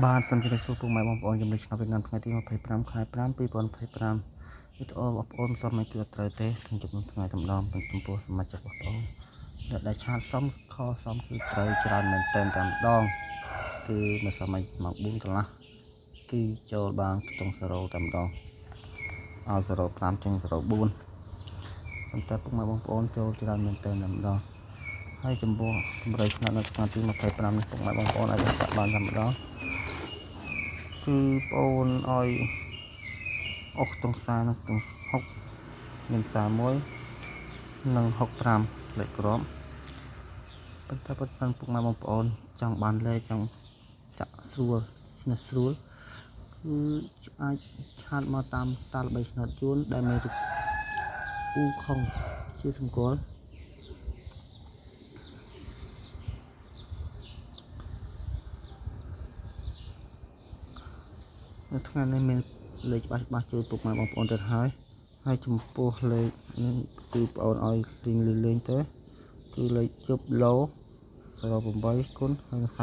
បានសូមជម្រាបសួរពុកម៉ែបងប្អូនជំរាបឆ្នាំវៀតណាមថ្ងៃទី25ខែ5 2025វីដេអូបងប្អូនមិនសមមិនគឺត្រូវទេក្នុងចំនួនថ្ងៃតម្ដងចំពោះសមាជិកបងប្អូនដែលឆាតសមខសមគឺត្រូវច្រើនមែនទែនតែម្ដងគឺនៅសម័យម៉ោង4កន្លះគឺចូលបានខ្ទង់0តែម្ដងឲ្យ05ចឹង04ប៉ុន្តែពុកម៉ែបងប្អូនចូលច្រើនមែនទែនតែម្ដងហើយចំពោះកម្រិតឆ្នាំនៅថ្ងៃទី25នេះពុកម៉ែបងប្អូនអាចចាក់បានតែម្ដងគឺបងអូនឲ្យអុសទង់សានឹងទង់6មាន31និង65លេខក្រុមប៉ុន្តែពុកម៉ែបងប្អូនចង់បានលេខចង់ចាក់ស្រួលឆ្នេះស្រួលគឺអាចឆាតមកតាមល្បីឆ្នោតជួនដែលមានរូបអ៊ូខុងជាសម្គាល់នៅថ្ងៃនេះមានលេខច្បាស់ជួយពុកម៉ែបងប្អូនទៅហើយចំពោះលេខនេះគឺបងអូនឲ្យលេងទៅគឺលេខជប់ឡូ08គុណហើយ48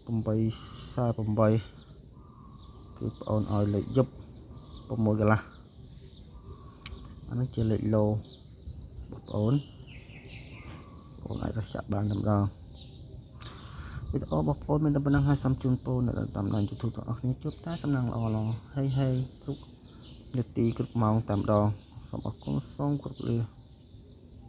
848គឺបងអូនឲ្យលេខយប់6កន្លះអានេះជាលេខឡូបងប្អូនអាចរកចាក់បានតែម្ដងវីដេអូបងប្អូនមានតែប៉ុណ្ណឹងហើយសូមជូនពរនៅតាមដាន YouTube ទាំងអស់គ្នាជួបតែសំណាងល្អៗហើយគ្រប់នាទីគ្រប់ម៉ោងតែម្ដងសូមអរគុណសូមគោរពលា